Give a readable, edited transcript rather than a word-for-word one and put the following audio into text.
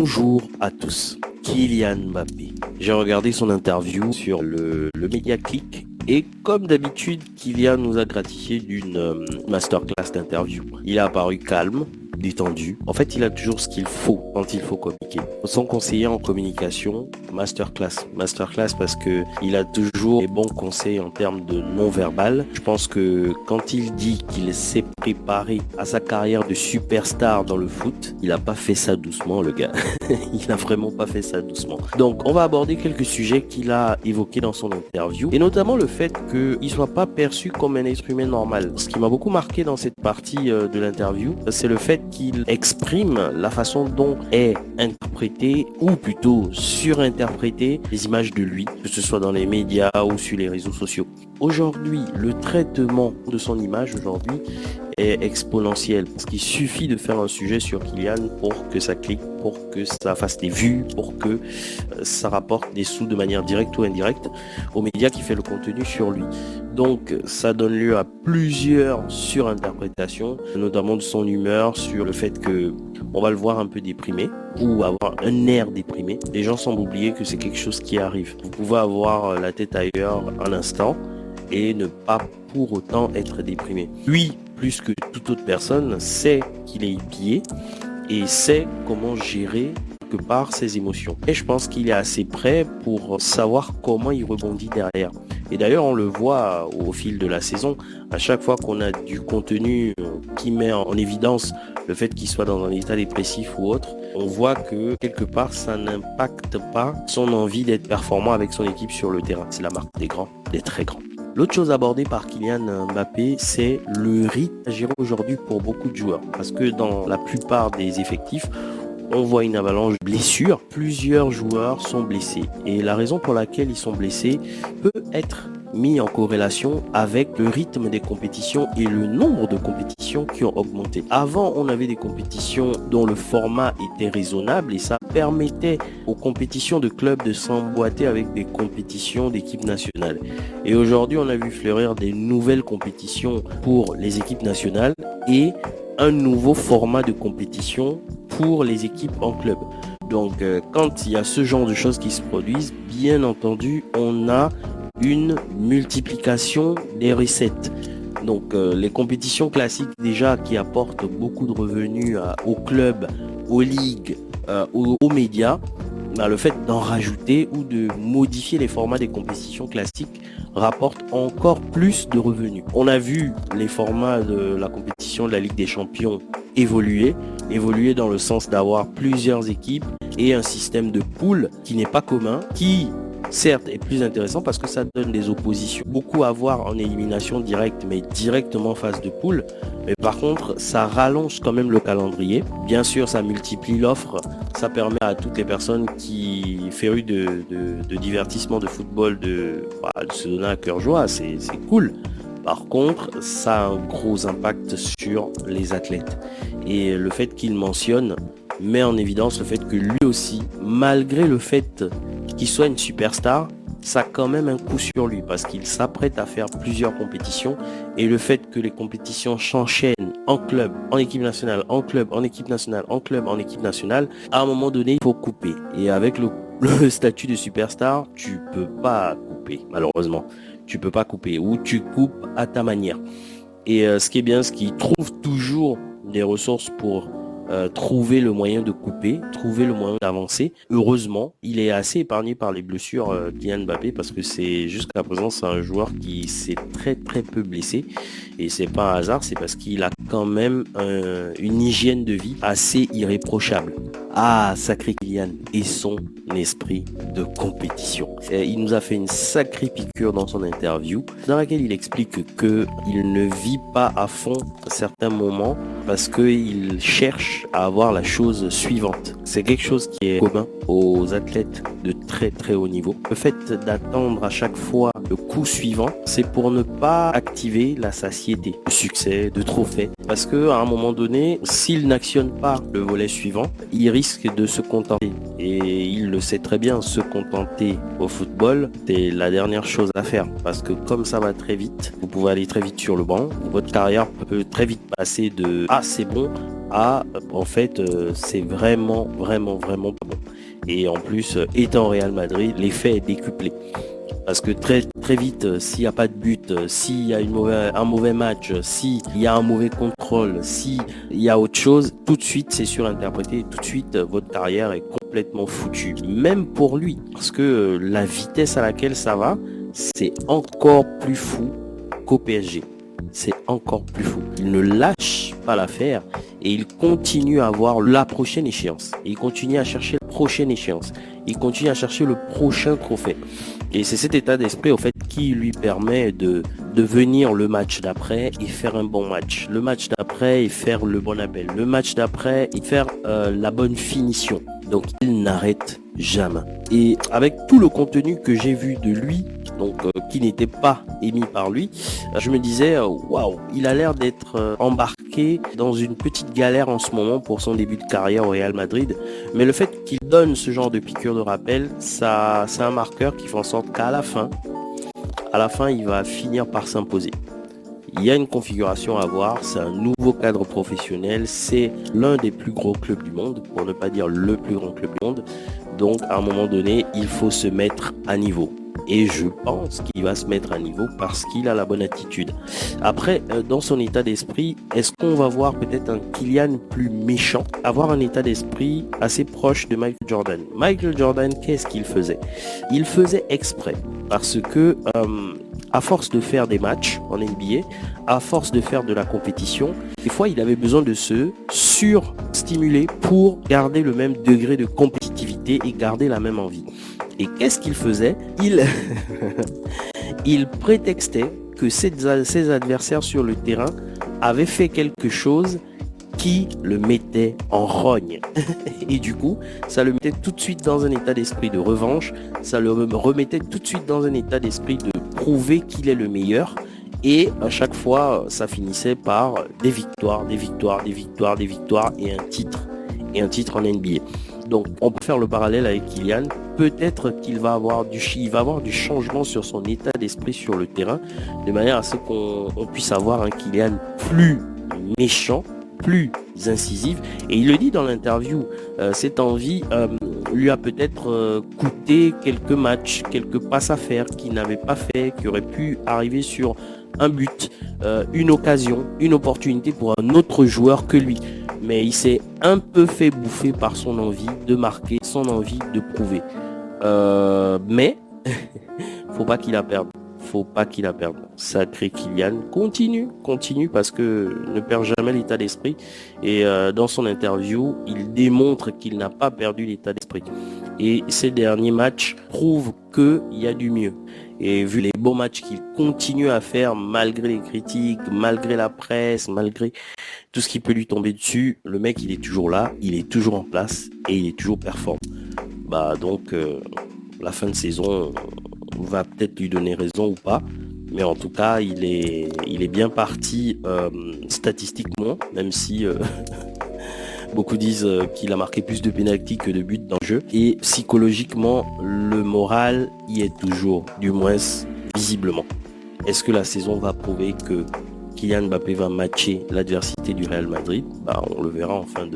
Bonjour à tous, Kylian Mbappé. J'ai regardé son interview sur le Média Click et comme d'habitude, Kylian nous a gratifié d'une masterclass d'interview. Il a apparu calme, détendu. En fait, il a toujours ce qu'il faut quand il faut communiquer. Son conseiller en communication, masterclass parce que il a toujours les bons conseils en termes de non-verbal. Je pense que quand il dit qu'il s'est préparé à sa carrière de superstar dans le foot, il a pas fait ça doucement, le gars. Il a vraiment pas fait ça doucement. Donc, on va aborder quelques sujets qu'il a évoqués dans son interview et notamment le fait qu'il soit pas perçu comme un être humain normal. Ce qui m'a beaucoup marqué dans cette partie de l'interview, c'est le fait qu'il exprime la façon dont est interprété ou plutôt surinterprété les images de lui, que ce soit dans les médias ou sur les réseaux sociaux. Aujourd'hui, le traitement de son image aujourd'hui est exponentiel parce qu'il suffit de faire un sujet sur Kylian pour que ça clique, pour que ça fasse des vues, pour que ça rapporte des sous de manière directe ou indirecte aux médias qui fait le contenu sur lui. Donc ça donne lieu à plusieurs surinterprétations, notamment de son humeur, sur le fait que on va le voir un peu déprimé ou avoir un air déprimé. Les gens semblent oublier que c'est quelque chose qui arrive. Vous pouvez avoir la tête ailleurs un instant et ne pas pour autant être déprimé. Lui, plus que toute autre personne, sait qu'il est épié et sait comment gérer quelque part ses émotions. Et je pense qu'il est assez prêt pour savoir comment il rebondit derrière. Et d'ailleurs, on le voit au fil de la saison, à chaque fois qu'on a du contenu qui met en évidence le fait qu'il soit dans un état dépressif ou autre, on voit que quelque part, ça n'impacte pas son envie d'être performant avec son équipe sur le terrain. C'est la marque des grands, des très grands. L'autre chose abordée par Kylian Mbappé, c'est le rythme à gérer aujourd'hui pour beaucoup de joueurs. Parce que dans la plupart des effectifs, on voit une avalanche de blessures. Plusieurs joueurs sont blessés. Et la raison pour laquelle ils sont blessés peut être mis en corrélation avec le rythme des compétitions et le nombre de compétitions qui ont augmenté. Avant, on avait des compétitions dont le format était raisonnable et ça permettait aux compétitions de clubs de s'emboîter avec des compétitions d'équipes nationales. Et aujourd'hui, on a vu fleurir des nouvelles compétitions pour les équipes nationales et un nouveau format de compétition pour les équipes en club. Donc, quand il y a ce genre de choses qui se produisent, bien entendu, on a une multiplication des recettes. Donc les compétitions classiques déjà qui apportent beaucoup de revenus aux clubs, aux ligues, aux médias, le fait d'en rajouter ou de modifier les formats des compétitions classiques rapporte encore plus de revenus. On a vu les formats de la compétition de la Ligue des Champions évoluer dans le sens d'avoir plusieurs équipes et un système de poules qui n'est pas commun, qui certes est plus intéressant parce que ça donne des oppositions beaucoup à voir en élimination directe mais directement en phase de poule, mais par contre ça rallonge quand même le calendrier. Bien sûr ça multiplie l'offre, ça permet à toutes les personnes qui férus de divertissement de football de se donner à cœur joie, c'est cool. Par contre ça a un gros impact sur les athlètes et le fait qu'il mentionne met en évidence le fait que lui aussi, malgré le fait qu'il soit une superstar, ça a quand même un coup sur lui parce qu'il s'apprête à faire plusieurs compétitions et le fait que les compétitions s'enchaînent en club, en équipe nationale, en club, en équipe nationale, en club, en équipe nationale, à un moment donné, il faut couper. Et avec le statut de superstar, tu peux pas couper, malheureusement. Tu peux pas couper ou tu coupes à ta manière. Et ce qui est bien, c'est qu'il trouve toujours des ressources pour trouver le moyen de couper, trouver le moyen d'avancer. Heureusement, il est assez épargné par les blessures Kylian Mbappé parce que c'est jusqu'à présent c'est un joueur qui s'est très peu blessé et c'est pas un hasard, c'est parce qu'il a quand même une hygiène de vie assez irréprochable. Ah, sacré Kylian et son esprit de compétition. Il nous a fait une sacrée piqûre dans son interview dans laquelle il explique qu'il ne vit pas à fond certains moments parce qu'il cherche à avoir la chose suivante. C'est quelque chose qui est commun aux athlètes de très haut niveau. Le fait d'attendre à chaque fois le coup suivant, c'est pour ne pas activer la satiété, le succès, de trophées. Parce que à un moment donné, s'il n'actionne pas le volet suivant, il risque de se contenter. Et il le sait très bien, se contenter au football, c'est la dernière chose à faire. Parce que comme ça va très vite, vous pouvez aller très vite sur le banc. Votre carrière peut très vite passer de « Ah, c'est bon » en fait, c'est vraiment pas bon. Et en plus, étant au Real Madrid, l'effet est décuplé. Parce que très vite, s'il n'y a pas de but, s'il y a un mauvais match, s'il y a un mauvais contrôle, s'il y a autre chose, tout de suite c'est surinterprété, tout de suite votre carrière est complètement foutue. Même pour lui, parce que la vitesse à laquelle ça va, c'est encore plus fou qu'au PSG. C'est encore plus fou. Il ne lâche pas l'affaire et il continue à avoir la prochaine échéance. Il continue à chercher la prochaine échéance. Il continue à chercher le prochain trophée. Et c'est cet état d'esprit, au fait, qui lui permet de venir le match d'après et faire un bon match. Le match d'après et faire le bon appel. Le match d'après et faire la bonne finition. Donc, il n'arrête jamais. Et avec tout le contenu que j'ai vu de lui, donc qui n'était pas émis par lui, je me disais, waouh, il a l'air d'être embarqué dans une petite galère en ce moment pour son début de carrière au Real Madrid. Mais le fait qu'il donne ce genre de piqûre de rappel, ça, c'est un marqueur qui fait en sorte qu'à la fin, il va finir par s'imposer. Il y a une configuration à voir, c'est un nouveau cadre professionnel, c'est l'un des plus gros clubs du monde, pour ne pas dire le plus grand club du monde. Donc à un moment donné, il faut se mettre à niveau. Et je pense qu'il va se mettre à niveau parce qu'il a la bonne attitude. Après, dans son état d'esprit, est-ce qu'on va voir peut-être un Kylian plus méchant, avoir un état d'esprit assez proche de Michael Jordan? Michael Jordan, qu'est-ce qu'il faisait? Il faisait exprès parce que à force de faire des matchs en NBA, à force de faire de la compétition, des fois il avait besoin de se surstimuler pour garder le même degré de compétitivité et garder la même envie. Et qu'est-ce qu'il faisait? Il prétextait que ses adversaires sur le terrain avaient fait quelque chose qui le mettait en rogne. Et du coup, ça le mettait tout de suite dans un état d'esprit de revanche, ça le remettait tout de suite dans un état d'esprit de prouver qu'il est le meilleur. Et à chaque fois, ça finissait par des victoires et un titre en NBA. Donc, on peut faire le parallèle avec Kylian. Peut-être qu'il va avoir du changement sur son état d'esprit sur le terrain, de manière à ce qu'on puisse avoir un Kylian plus méchant, plus incisif. Et il le dit dans l'interview, cette envie lui a peut-être coûté quelques matchs, quelques passes à faire qu'il n'avait pas fait, qui aurait pu arriver sur un but, une occasion, une opportunité pour un autre joueur que lui. Mais il s'est un peu fait bouffer par son envie de marquer, son envie de prouver. Mais faut pas qu'il la perde. Sacré Kylian, continue parce que ne perd jamais l'état d'esprit. Et dans son interview, il démontre qu'il n'a pas perdu l'état d'esprit. Et ces derniers matchs prouvent qu'il y a du mieux. Et vu les beaux matchs qu'il continue à faire malgré les critiques, malgré la presse, malgré tout ce qui peut lui tomber dessus, le mec il est toujours là, il est toujours en place et il est toujours performant. Donc la fin de saison va peut-être lui donner raison ou pas, mais en tout cas il est bien parti statistiquement, même si beaucoup disent qu'il a marqué plus de pénaltys que de buts dans le jeu. Et psychologiquement, le moral y est toujours, du moins visiblement. Est-ce que la saison va prouver que Kylian Mbappé va matcher l'adversité du Real Madrid? On le verra en fin